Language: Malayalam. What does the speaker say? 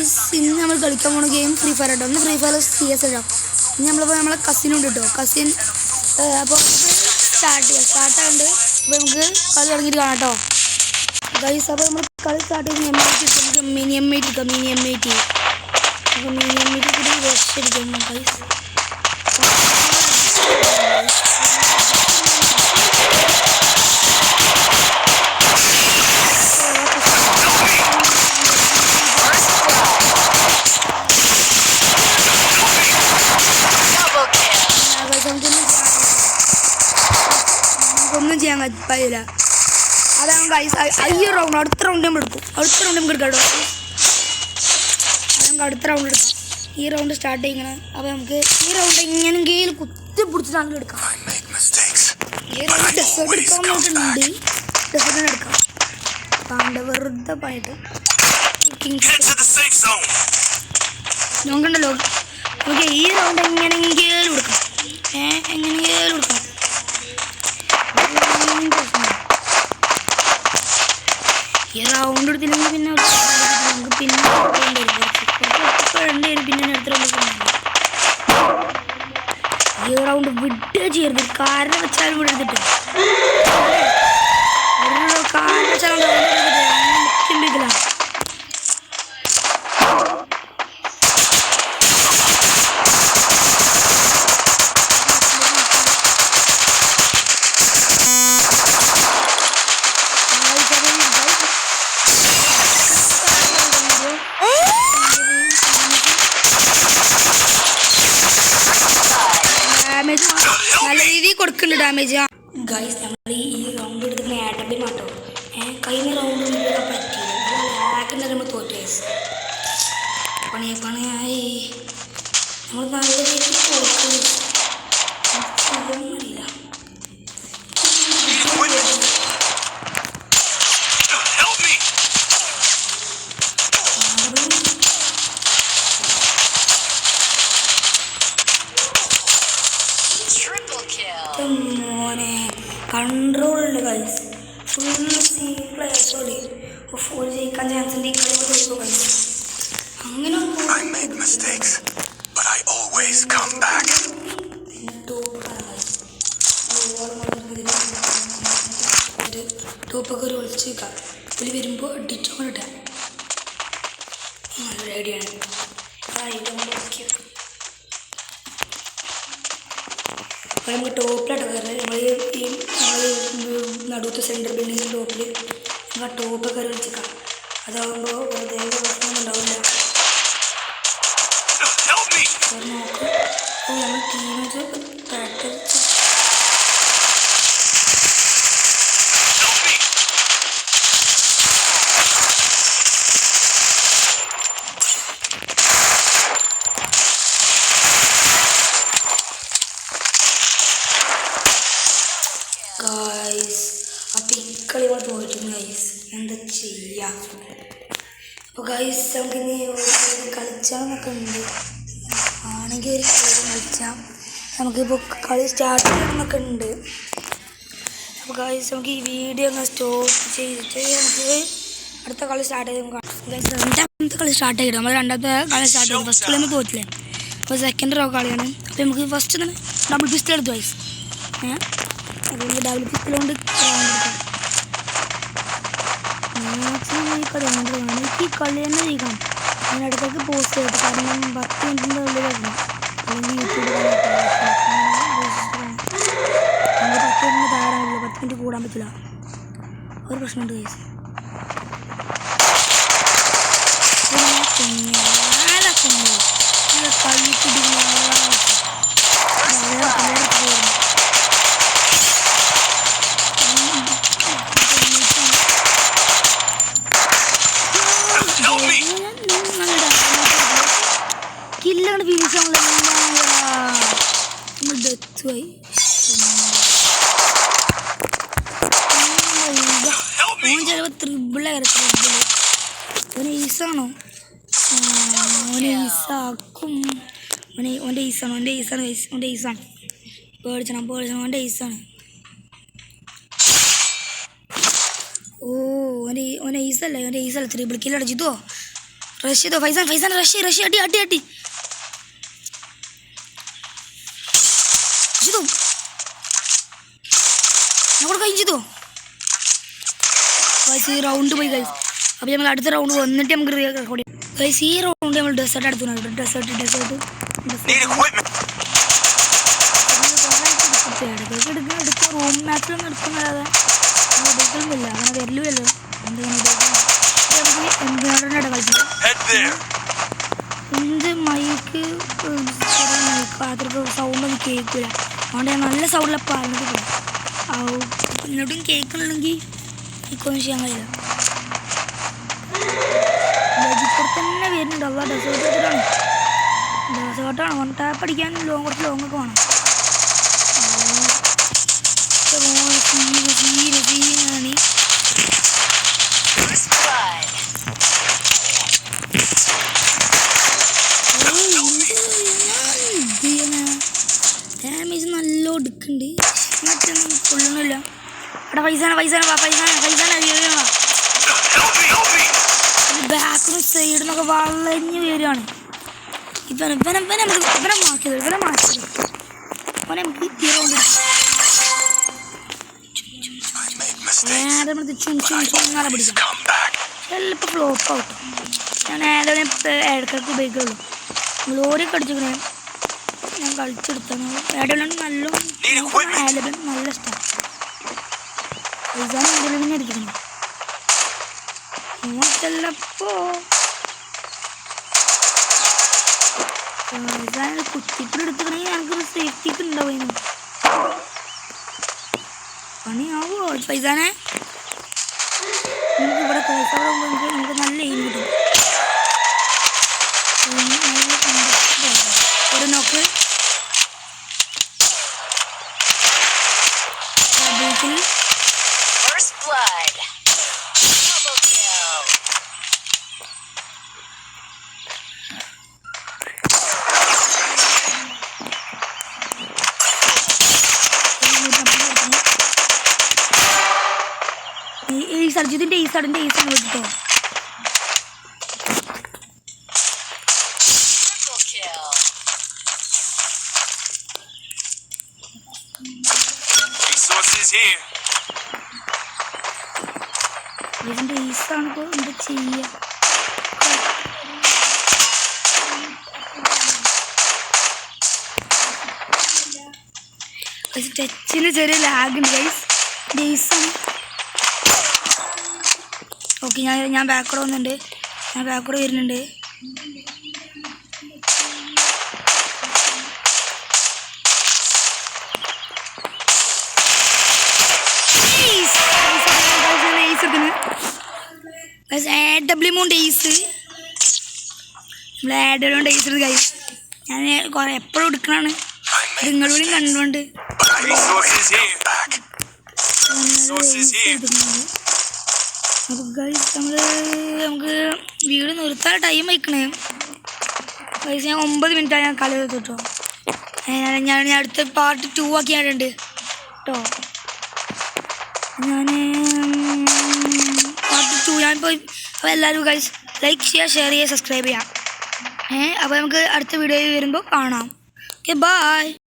ഗൈസ് ഇന്ന് നമ്മൾ കളിക്കാൻ പോകുന്ന ഗെയിം ഫ്രീ ഫയർ കേട്ടോ. ഒന്ന് ഫ്രീ ഫയർ CS ഇടാം. ഇനി നമ്മളിപ്പോൾ നമ്മളെ കസിനുണ്ട് കേട്ടോ. കസിൻ അപ്പോൾ സ്റ്റാർട്ടാകുന്നുണ്ട്. അപ്പോൾ നമുക്ക് കളി തുടങ്ങിയിട്ട് കാണാം കേട്ടോ ഗൈസ്. അപ്പോൾ നമ്മൾ കളി സ്റ്റാർട്ട് ചെയ്ത് നമുക്ക് മിനി M8 എടുക്കാം. മിനി M8 അപ്പോൾ മിനി M8 റഷ് അടിക്കാം ഗൈസ്. ഒന്നും ചെയ്യാൻ പറ്റില്ല. അതാണ് ഗൈസ്. ഈ റൗണ്ട് അടുത്ത റൗണ്ട് നമ്മൾ എടുക്കും. നമുക്ക് എടുക്കാം കേട്ടോ. നമുക്ക് അടുത്ത റൗണ്ട് എടുക്കാം. ഈ റൗണ്ട് സ്റ്റാർട്ട് ചെയ്യണം. അപ്പോൾ നമുക്ക് ഈ റൗണ്ട് എങ്ങനെയെങ്കിലും കുത്തി പിടിച്ചിട്ടാണെങ്കിൽ എടുക്കാം. ഈ റൗണ്ട് ഡെസേർട്ട് എടുക്കാൻ നോക്കുന്നുണ്ട്. ഡെസേർട്ടിന് എടുക്കാം. കാണ്ട വെറുതെ പണിയിട്ട് നോക്കണ്ടല്ലോ. നമുക്ക് ഈ റൗണ്ട് എങ്ങനെയെങ്കിലും എടുക്കാം. എങ്ങനെയെങ്കിലും എടുക്കാം. ഈ റൗണ്ട് എടുത്തില്ലെങ്കിൽ പിന്നെ നമുക്ക് പിന്നെ ഈ റൗണ്ട് വിട്ട് ചെയ്യരുത്. കാരണം വെച്ചാലും ഇവിടെ എടുത്തിട്ട് കാരണം വെച്ചാൽ ചിന്തിക്കലാണ്. നല്ല രീതിയിൽ കൊടുക്കുന്നുണ്ട് ഡാമേജ് ഗൈസ്. നമ്മൾ ഈ റൗണ്ട് എടുത്തിട്ട് ആട്ടബിൽ മാട്ടോ. കഴിഞ്ഞ റൗണ്ട് പറ്റിയില്ല. നമ്മൾ തോറ്റു ഗൈസ്. പണിയായി നമ്മൾ നല്ല രീതിയിൽ കൊടുക്കുന്നു. അറിയില്ല മോനെ കൺട്രോളുണ്ട് ഗൈസ്. ഫുള്ള് പ്ലേയേഴ്സോട് ഫുൾ ജയിക്കാൻ ചാൻസ് ഉണ്ട്. ഈ കളി തോൽക്കും ഗൈസ്. അങ്ങനെ ടോപ്പൊക്കെ ഒരു ഒളിച്ച് വെക്കാം. പുലി വരുമ്പോൾ അടിച്ചോ ഇട്ടാം. നല്ല ഐഡിയാണ്. അപ്പോൾ നമുക്ക് ടോപ്പിലായിട്ട് കയറുന്നത്. നമ്മൾ നടുവത്തെ സെൻട്രൽ ബിൽഡിങ്ങിൻ്റെ ടോപ്പിൽ നമ്മൾ ആ ടോപ്പൊക്കെ കയറി വെച്ചേക്കാം. അതാകുമ്പോൾ വെറുതെ പ്രശ്നമൊന്നും ഉണ്ടാവില്ല. നോക്ക്. അപ്പോൾ നമ്മൾ ടീമേറ്റ് പ്രാക്ടീസ് ഗൈസ്. അപ്പോൾ ഈ കളി നമ്മൾ പോയിട്ടുണ്ട് ഗൈസ്. എന്താ ചെയ്യാം. അപ്പോൾ ഗൈസ് നമുക്ക് ഇനി കളിച്ചാന്നൊക്കെ ഉണ്ട്. ആണെങ്കിൽ ഒരു കളി കളിച്ചാൽ നമുക്കിപ്പോൾ കളി സ്റ്റാർട്ട് ചെയ്യണമെന്നൊക്കെ ഉണ്ട്. അപ്പോൾ ഗൈസ് നമുക്ക് ഈ വീഡിയോ ഒന്ന് സ്റ്റോപ്പ് ചെയ്തിട്ട് നമുക്ക് അടുത്ത കളി സ്റ്റാർട്ട് ചെയ്ത് ഗൈസ്. രണ്ടാമത്തെ കളി സ്റ്റാർട്ട് ചെയ്തു. നമ്മൾ രണ്ടാമത്തെ കളി സ്റ്റാർട്ട് ചെയ്തു. ഫസ്റ്റ് കളി നമ്മൾ തോറ്റില്ലേ. അപ്പോൾ സെക്കൻഡ് റോ കളിയാണ്. അപ്പോൾ നമുക്ക് ഫസ്റ്റ് തന്നെ ഡബിൾ പിസ്റ്റൾ എടുത്തു ഗൈസ്. അതുകൊണ്ട് ഡബിൾ പിസ്റ്റൽ കൊണ്ട് ഈ കളി തന്നെ ജയിക്കണം. അതിനടുത്തേക്ക് പോസ്റ്റ് ചെയ്തിട്ട് കാരണം 10 മിനിറ്റിൻ്റെ ഉള്ളിൽ വരണം. അല്ലെങ്കിൽ യൂട്യൂബ് 10 മിനിറ്റ് താഴാനുള്ളൂ. 10 മിനിറ്റ് കൂടാൻ പറ്റില്ല. ഒരു പ്രശ്നമുണ്ട് ഗൈസ്. കളി കില്ലാണ് ഫിനിഷ് നമ്മൾ ഡെത്തുമായി. ഓൻ ചിലപ്പോൾ ത്രിബിളായിരുന്നു. ഓന് ഈസാണോ? ഓന് ഈസാക്കും. ഓൻ്റെ ഈസാണ്. പേടിച്ചണം. ഓൻ്റെ ഈസാണ്. ഓ ഓനെ ഈസല്ല ത്രിബിൾ കില്ല് അടിച്ചിട്ടോ. റഷ് ചെയ്തോ ഫൈസാൻ റഷ് അടി ചെയ്തോ നമ്മൾ കഴിഞ്ഞു ചെയ്തോ ഗൈസ്. ഈ റൗണ്ട് പോയി ഗൈസ്. അപ്പോൾ നമ്മൾ അടുത്ത റൗണ്ട് വന്നിട്ട് നമുക്ക് റെക്കോർഡ് ചെയ്യാം ഗൈസ്. ഈ റൗണ്ട് നമ്മൾ ഡെസേർട്ട് എടുത്തു. ഡെസേർട്ട് എടുക്കുക റൂം മാച്ചിലൊന്നും എടുക്കുന്നല്ലാതെ എടുക്കുന്നില്ല. അങ്ങനെ വരലുമല്ലോ. എന്തിനാണ് കളിച്ചത് എന്ത് മൈക്ക് അത്രയ്ക്ക് സൗണ്ടൊന്നും കേൾക്കില്ല. അതുകൊണ്ട് ഞാൻ നല്ല സൗണ്ടിലാണ് പറഞ്ഞത്. എന്നിട്ടും കേൾക്കണമെങ്കിൽ എനിക്കൊന്നും ചെയ്യാൻ കഴിയില്ല. ബജിപ്പുറത്ത് തന്നെ വരുന്നുണ്ട്. അല്ല ഡെസേർട്ടാണ് വൺ ടാപ്പ് അടിക്കാൻ കുറച്ച് ലോങ്ങൊക്കെ വേണം. സീനാണ് ഡാമേജ് നല്ല എടുക്കുന്നുണ്ട്. മറ്റൊന്നും കൊള്ളണില്ല. അവിടെ പൈസാണ് ബാക്കും സൈഡിൽ നിന്നൊക്കെ വളഞ്ഞ് വരികയാണ്. ഇവനെ മാറ്റിയത് അവനെ നമുക്ക് ചുമ്മാ പിടിക്കാം. ചിലപ്പോൾ ഫ്ലോപ്പ് ആവട്ടെ. ഞാൻ ഇടയ്ക്കൊക്കെ ഉപയോഗിക്കുള്ളൂ. ലോറിയൊക്കെ അടിച്ചിരിക്കണേ ഞാൻ കളിച്ചെടുത്താണ്. ഏഡോലാണ് നല്ല ഇഷ്ടമാണ്. ഇതാണ് ഏഡോലിനെ അടിക്കുന്നത്. ചിലപ്പോൾ കുത്തിപ്പിടി എടുത്തിക്കണമെങ്കിൽ ഞങ്ങൾക്കൊരു സേഫ്റ്റിക്ക് ഉണ്ടാവും. പണിയാവോ പൈസാനെ? നമുക്ക് ഇവിടെ കഴിച്ചാകുമ്പോൾ നമുക്ക് നല്ല എയിം കിട്ടും. ഒരു നോക്ക് സർജിതിൻ്റെ ഈസാടിൻ്റെ ഈസാണ് കേട്ടോ. ഇതിൻ്റെ ഈസാണ് ഇപ്പോൾ എന്താ ചെയ്യുക? ടച്ചിന് ചെറിയ ലാഗുണ്ട് ഗൈസ്. ഇതിൻ്റെ ഈസാണ്. ഓക്കെ ഞാൻ ബാക്കോടെ വന്നിട്ടുണ്ട്. ഞാൻ ബാക്കോടെ വരുന്നുണ്ട്. AWമുണ്ട് ഈസ്. നമ്മൾ AWമുണ്ട് ഈസ് എടുത്ത് കഴിയും. ഞാൻ കുറേ എപ്പോഴും എടുക്കണതാണ്. നിങ്ങളോടും കണ്ടുകൊണ്ട് അപ്പോൾ ഗൈസ് നമുക്ക് വീട് നിർത്താൻ ടൈം വയ്ക്കണേ ഗൈസ്. ഞാൻ 9 മിനിറ്റാണ് ഞാൻ കളി കേട്ടോ. ഞാൻ അടുത്ത പാർട്ട് 2 ആക്കിയിട്ടുണ്ട് കേട്ടോ. ഞാൻ പാർട്ട് 2 ഞാനിപ്പോൾ അപ്പോൾ എല്ലാവരും ഗൈസ് ലൈക്ക് ചെയ്യുക, ഷെയർ ചെയ്യുക, സബ്സ്ക്രൈബ് ചെയ്യാം. അപ്പോൾ നമുക്ക് അടുത്ത വീഡിയോയിൽ വരുമ്പോൾ കാണാം. Okay bye.